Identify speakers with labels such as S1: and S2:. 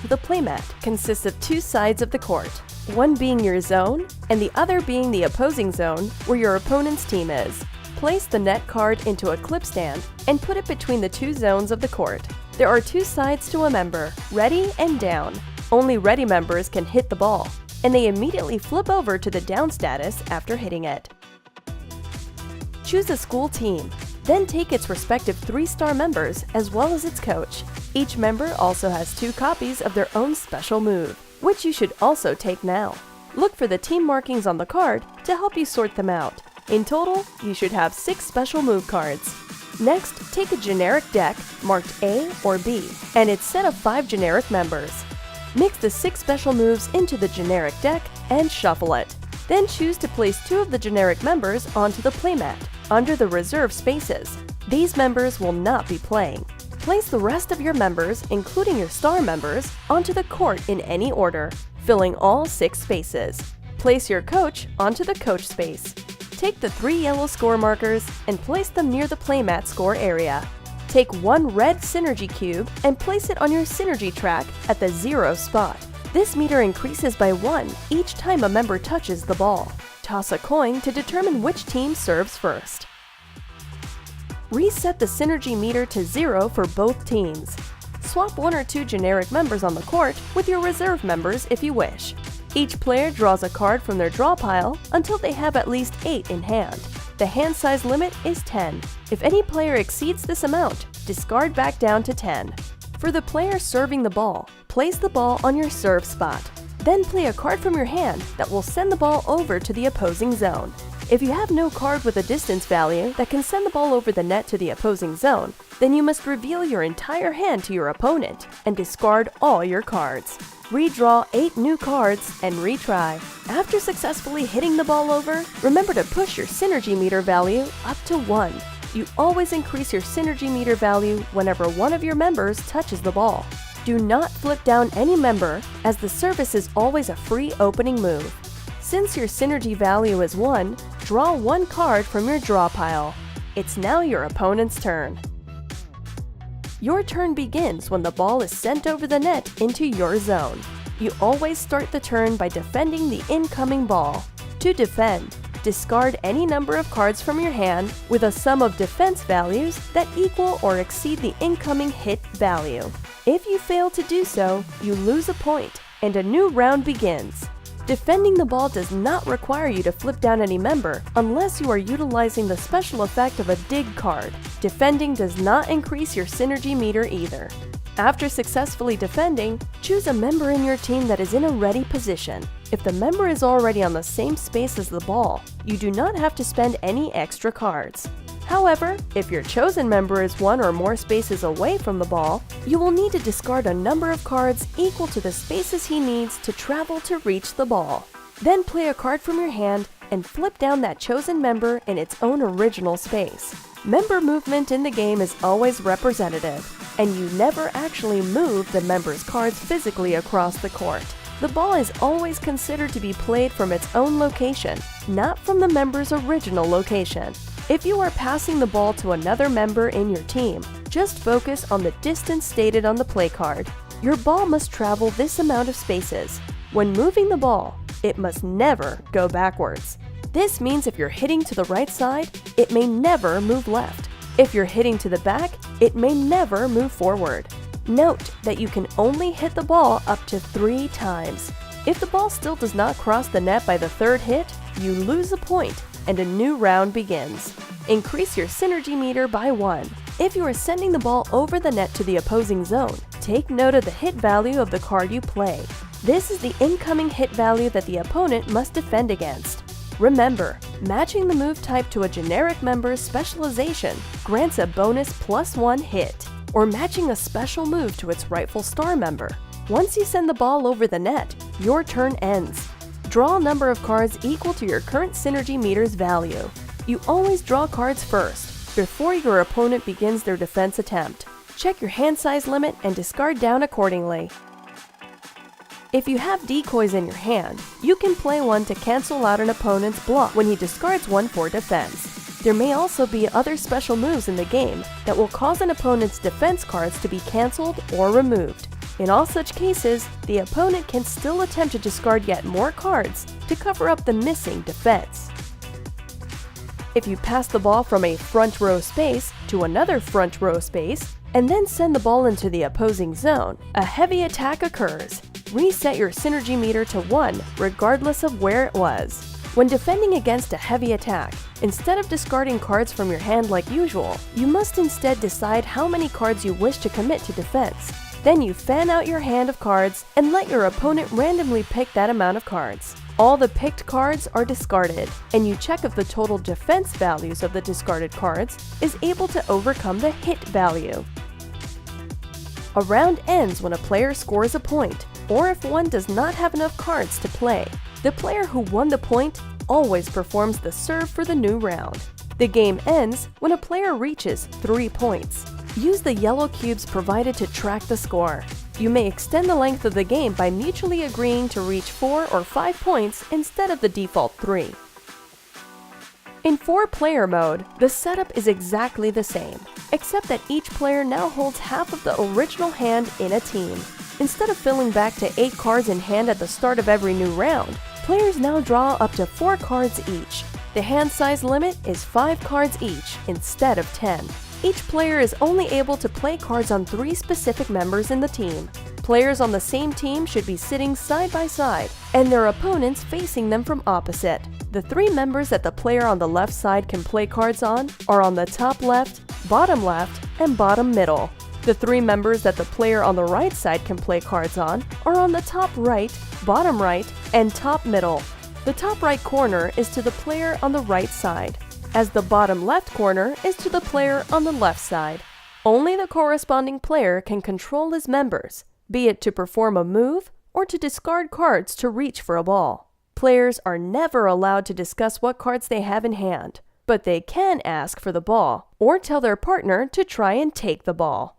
S1: The playmat consists of two sides of the court, one being your zone and the other being the opposing zone where your opponent's team is. Place the net card into a clip stand and put it between the two zones of the court. There are two sides to a member, ready and down. Only ready members can hit the ball, and they immediately flip over to the down status after hitting it. Choose a school team, then take its respective 3-star members as well as its coach. Each member also has 2 copies of their own special move, which you should also take now. Look for the team markings on the card to help you sort them out. In total, you should have 6 special move cards. Next, take a generic deck marked A or B and its set of 5 generic members. Mix the 6 special moves into the generic deck and shuffle it. Then choose to place 2 of the generic members onto the playmat, under the reserve spaces. These members will not be playing. Place the rest of your members, including your star members, onto the court in any order, filling all 6 spaces. Place your coach onto the coach space. Take the 3 yellow score markers and place them near the playmat score area. Take 1 red synergy cube and place it on your synergy track at the 0 spot. This meter increases by 1 each time a member touches the ball. Toss a coin to determine which team serves first. Reset the synergy meter to 0 for both teams. Swap 1 or 2 generic members on the court with your reserve members if you wish. Each player draws a card from their draw pile until they have at least 8 in hand. The hand size limit is 10. If any player exceeds this amount, discard back down to 10. For the player serving the ball, place the ball on your serve spot. Then play a card from your hand that will send the ball over to the opposing zone. If you have no card with a distance value that can send the ball over the net to the opposing zone, then you must reveal your entire hand to your opponent and discard all your cards. Redraw 8 new cards and retry. After successfully hitting the ball over, remember to push your synergy meter value up to 1. You always increase your synergy meter value whenever one of your members touches the ball. Do not flip down any member, as the service is always a free opening move. Since your synergy value is 1, draw 1 card from your draw pile. It's now your opponent's turn. Your turn begins when the ball is sent over the net into your zone. You always start the turn by defending the incoming ball. To defend, discard any number of cards from your hand with a sum of defense values that equal or exceed the incoming hit value. If you fail to do so, you lose a point, and a new round begins. Defending the ball does not require you to flip down any member unless you are utilizing the special effect of a dig card. Defending does not increase your synergy meter either. After successfully defending, choose a member in your team that is in a ready position. If the member is already on the same space as the ball, you do not have to spend any extra cards. However, if your chosen member is 1 or more spaces away from the ball, you will need to discard a number of cards equal to the spaces he needs to travel to reach the ball. Then play a card from your hand and flip down that chosen member in its own original space. Member movement in the game is always representative, and you never actually move the member's cards physically across the court. The ball is always considered to be played from its own location, not from the member's original location. If you are passing the ball to another member in your team, just focus on the distance stated on the play card. Your ball must travel this amount of spaces. When moving the ball, it must never go backwards. This means if you're hitting to the right side, it may never move left. If you're hitting to the back, it may never move forward. Note that you can only hit the ball up to 3 times. If the ball still does not cross the net by the 3rd hit, you lose a point and a new round begins. Increase your synergy meter by 1. If you are sending the ball over the net to the opposing zone, take note of the hit value of the card you play. This is the incoming hit value that the opponent must defend against. Remember, matching the move type to a generic member's specialization grants a bonus +1 hit, or matching a special move to its rightful star member. Once you send the ball over the net, your turn ends. Draw a number of cards equal to your current synergy meter's value. You always draw cards first, before your opponent begins their defense attempt. Check your hand size limit and discard down accordingly. If you have decoys in your hand, you can play one to cancel out an opponent's block when he discards one for defense. There may also be other special moves in the game that will cause an opponent's defense cards to be canceled or removed. In all such cases, the opponent can still attempt to discard yet more cards to cover up the missing defense. If you pass the ball from a front row space to another front row space, and then send the ball into the opposing zone, a heavy attack occurs. Reset your synergy meter to 1, regardless of where it was. When defending against a heavy attack, instead of discarding cards from your hand like usual, you must instead decide how many cards you wish to commit to defense. Then you fan out your hand of cards and let your opponent randomly pick that amount of cards. All the picked cards are discarded, and you check if the total defense values of the discarded cards is able to overcome the hit value. A round ends when a player scores a point, or if one does not have enough cards to play. The player who won the point always performs the serve for the new round. The game ends when a player reaches 3 points. Use the yellow cubes provided to track the score. You may extend the length of the game by mutually agreeing to reach 4 or 5 points instead of the default 3. In 4-player mode, the setup is exactly the same, except that each player now holds half of the original hand in a team. Instead of filling back to 8 cards in hand at the start of every new round, players now draw up to 4 cards each. The hand size limit is 5 cards each instead of 10. Each player is only able to play cards on 3 specific members in the team. Players on the same team should be sitting side by side, and their opponents facing them from opposite. The 3 members that the player on the left side can play cards on are on the top left, and bottom middle. The 3 members that the player on the right side can play cards on are on the top right, and top middle. The top right corner is to the player on the right side, as the bottom left corner is to the player on the left side. Only the corresponding player can control his members, be it to perform a move or to discard cards to reach for a ball. Players are never allowed to discuss what cards they have in hand, but they can ask for the ball or tell their partner to try and take the ball.